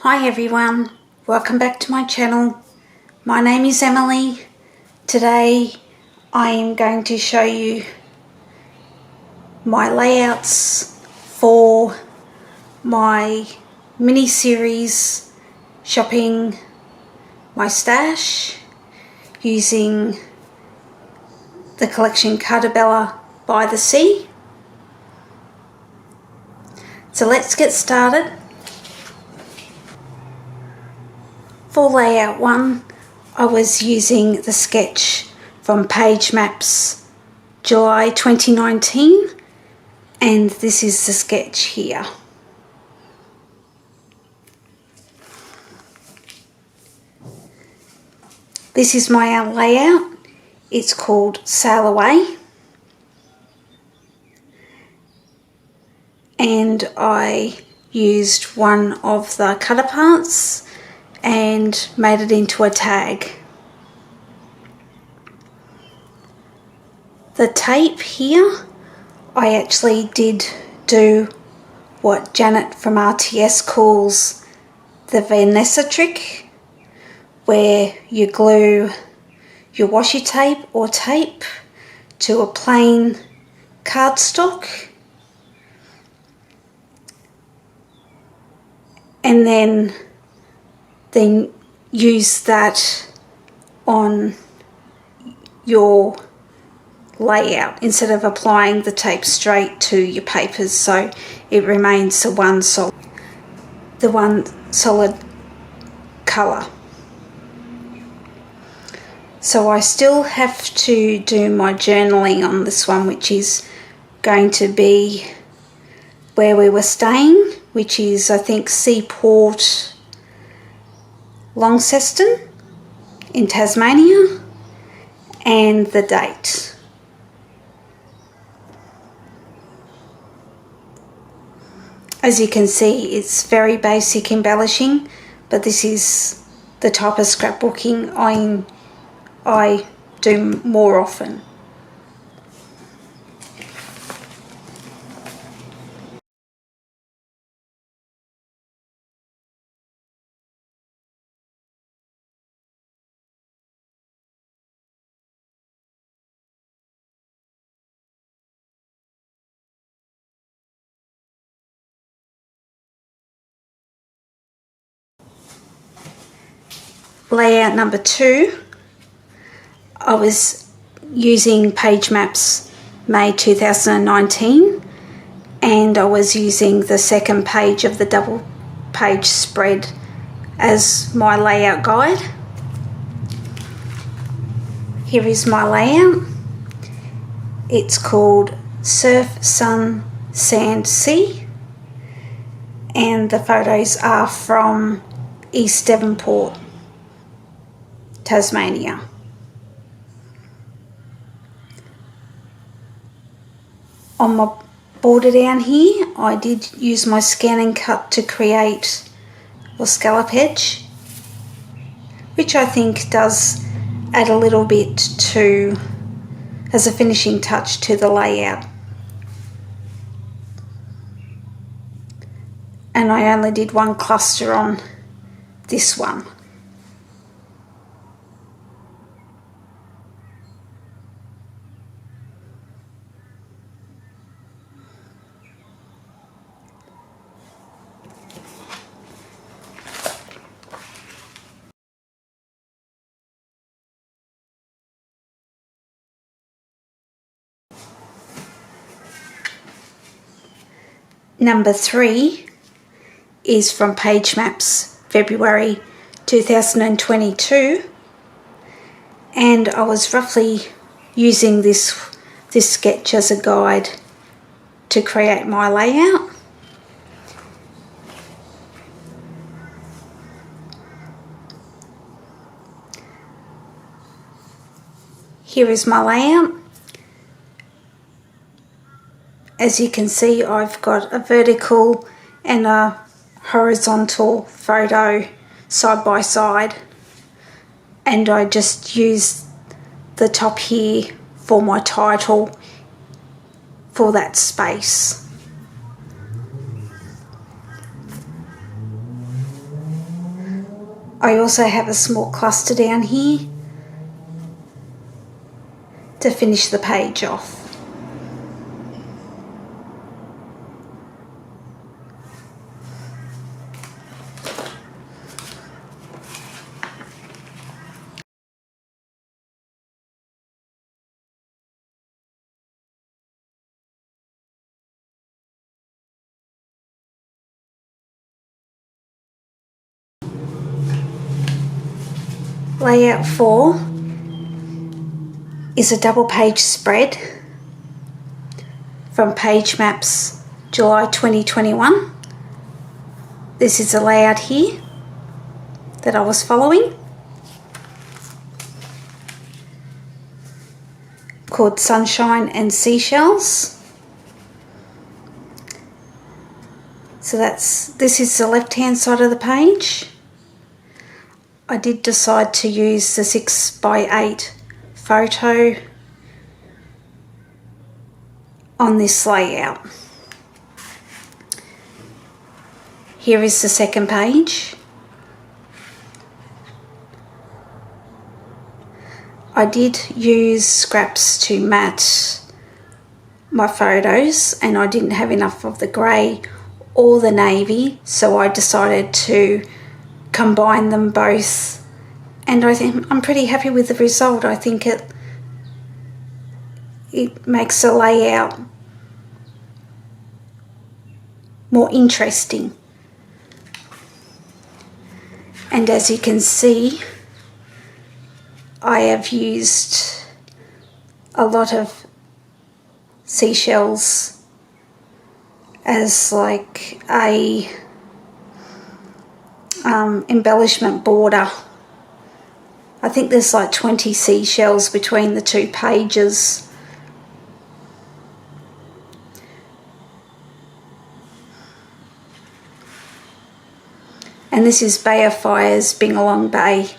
Hi everyone, welcome back to my channel. My name is Emily. Today I am going to show you my layouts for my mini series shopping my stash using the collection Cartabella by the Sea. So let's get started. For layout 1, I was using the sketch from Pagemaps July 2019, and this is the sketch here. This is my layout. It's called Sail Away, and I used one of the cutter parts and made it into a tag. The tape here, I actually did do what Janet from RTS calls the Vanessa trick, where you glue your washi tape or tape to a plain cardstock and then use that on your layout instead of applying the tape straight to your papers, so it remains the one solid colour. So I still have to do my journaling on this one, which is going to be where we were staying, which is I think Seaport Launceston in Tasmania, and the date. As you can see, it's very basic embellishing, but this is the type of scrapbooking I do more often. Layout number 2, I was using Pagemaps May 2019, and I was using the second page of the double page spread as my layout guide. Here is my layout. It's called Surf, Sun, Sand, Sea, and the photos are from East Devonport, Tasmania. On my border down here, I did use my scan and cut to create a scallop edge, which I think does add a little bit to, as a finishing touch to the layout. And I only did one cluster on this one. Number 3 is from Pagemaps February 2022, and I was roughly using this sketch as a guide to create my layout. Here is my layout. As you can see, I've got a vertical and a horizontal photo side by side, and I just use the top here for my title for that space. I also have a small cluster down here to finish the page off. Layout 4 is a double page spread from Pagemaps July 2021. This is the layout here that I was following, called Sunshine and Seashells. So this is the left hand side of the page. I did decide to use the 6x8 photo on this layout. Here is the second page. I did use scraps to match my photos, and I didn't have enough of the grey or the navy, so I decided to combine them both, and I'm pretty happy with the result. I think it makes the layout more interesting. And as you can see, I have used a lot of seashells as like a embellishment border. I think there's like 20 seashells between the two pages. And this is Bay of Fires, Bingalong Bay.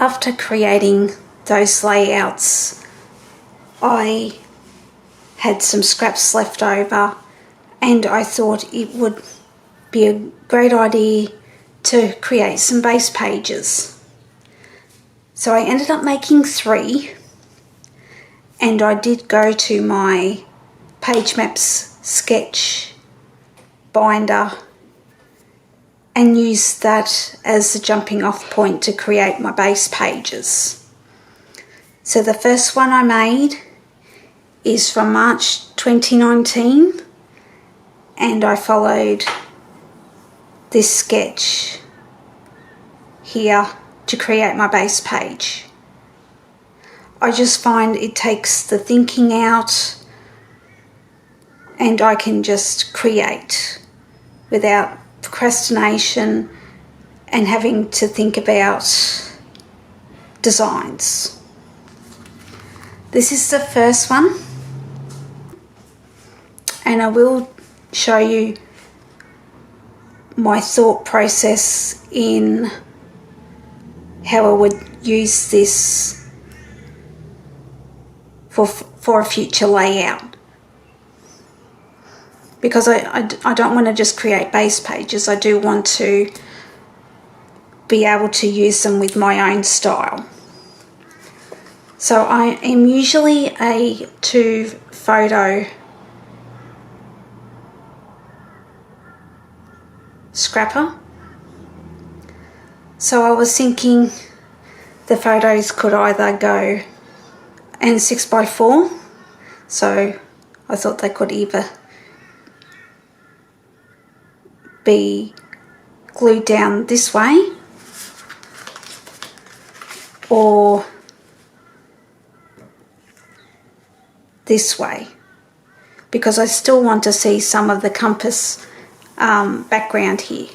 After creating those layouts, I had some scraps left over, and I thought it would be a great idea to create some base pages. So I ended up making 3, and I did go to my Pagemaps sketch binder and use that as the jumping off point to create my base pages. So the first one I made is from March 2019, and I followed this sketch here to create my base page. I just find it takes the thinking out, and I can just create without procrastination and having to think about designs. This is the first one, and I will show you my thought process in how I would use this for a future layout, because I don't want to just create base pages. I do want to be able to use them with my own style. So I am usually a 2 photo scrapper. So I was thinking the photos could either go and 6x4, so I thought they could either be glued down this way or this way. because I still want to see some of the compass background here.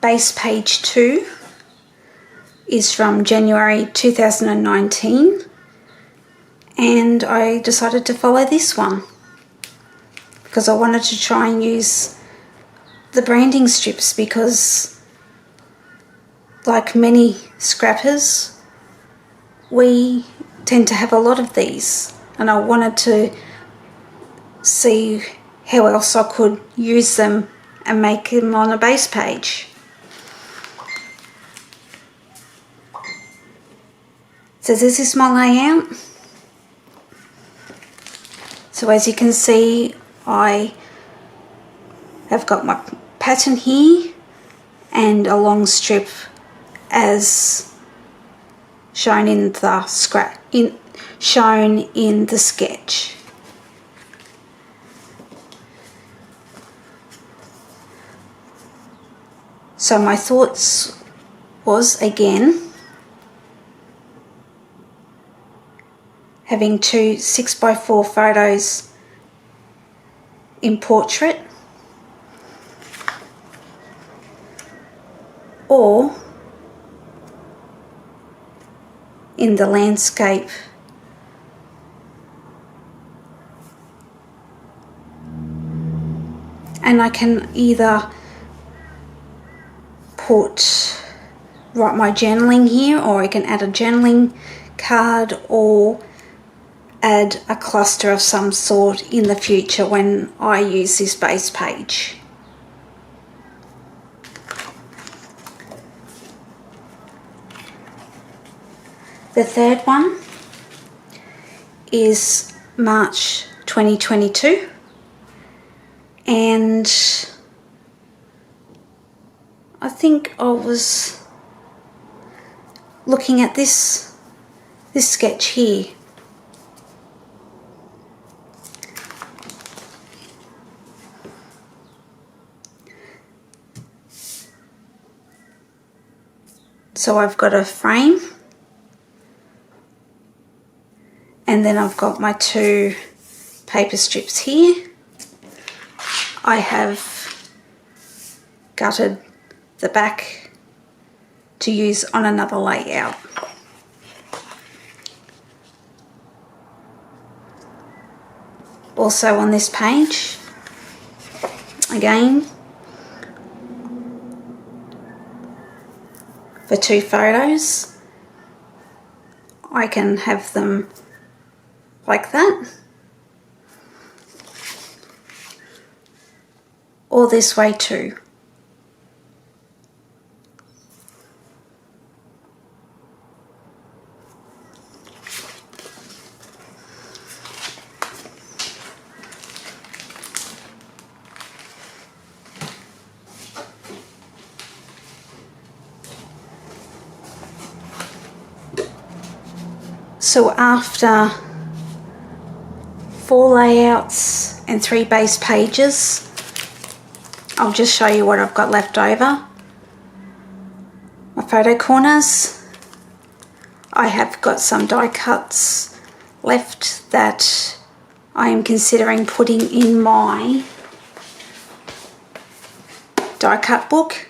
Base page 2 is from January 2019, and I decided to follow this one because I wanted to try and use the branding strips, because like many scrappers, we tend to have a lot of these, and I wanted to see how else I could use them and make them on a base page. So this is my layout. So as you can see, I have got my pattern here and a long strip as shown in the sketch. So my thoughts was, again, having 2 6x4 photos in portrait, or in the landscape. And I can either write my journaling here, or I can add a journaling card, or add a cluster of some sort in the future when I use this base page. The third one is March 2022, and I think I was looking at this sketch here. So I've got a frame, and then I've got my 2 paper strips here. I have gutted the back to use on another layout. Also on this page, again, for 2 photos, I can have them like that, or this way too. So after 4 layouts and 3 base pages, I'll just show you what I've got left over. My photo corners, I have got some die cuts left that I am considering putting in my die cut book.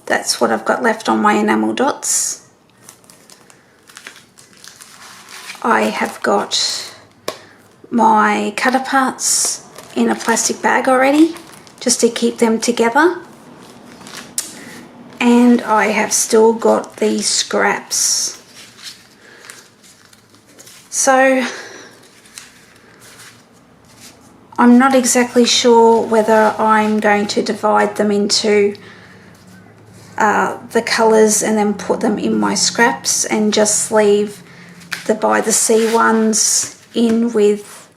That's what I've got left on my enamel dots. I have got my cutter parts in a plastic bag already, just to keep them together. And I have still got the scraps. So I'm not exactly sure whether I'm going to divide them into the colours and then put them in my scraps, and just leave the by the sea ones in with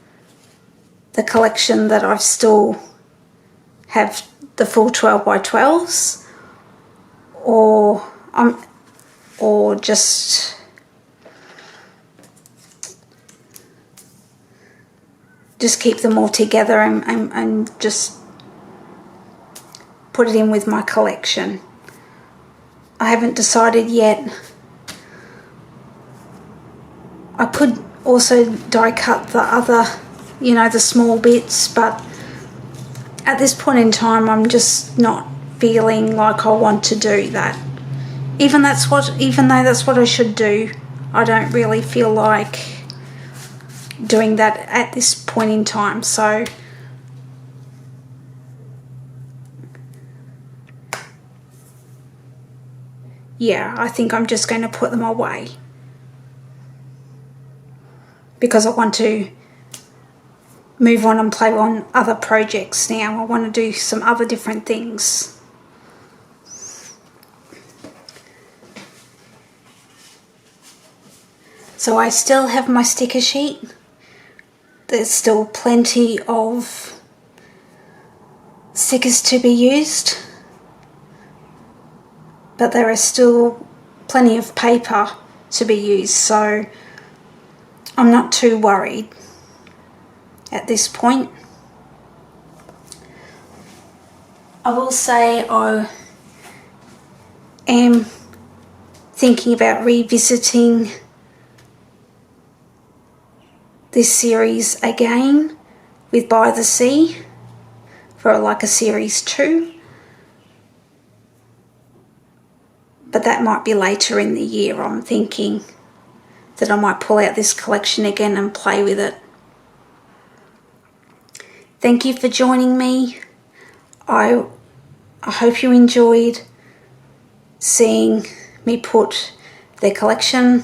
the collection that I still have, the full 12x12s, or just just keep them all together and just put it in with my collection. I haven't decided yet. I could also die cut the other, you know, the small bits, but at this point in time I'm just not feeling like I want to do that. Even though that's what I should do, I don't really feel like doing that at this point in time. So yeah, I think I'm just going to put them away because I want to move on and play on other projects now. I want to do some other different things. So I still have my sticker sheet. There's still plenty of stickers to be used, but there is still plenty of paper to be used, so I'm not too worried at this point. I will say I am thinking about revisiting this series again with By the Sea for like a series 2, but that might be later in the year. I'm thinking that I might pull out this collection again and play with it. Thank you for joining me. I hope you enjoyed seeing me put the collection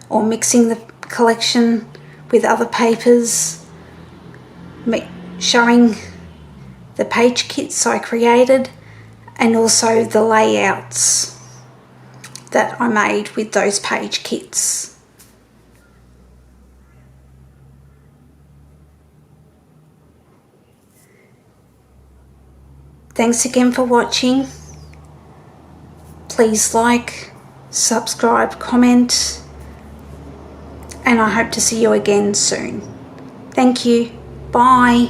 or mixing the collection with other papers, showing the page kits I created and also the layouts that I made with those page kits. Thanks again for watching. Please like, subscribe, comment, and I hope to see you again soon. Thank you. Bye.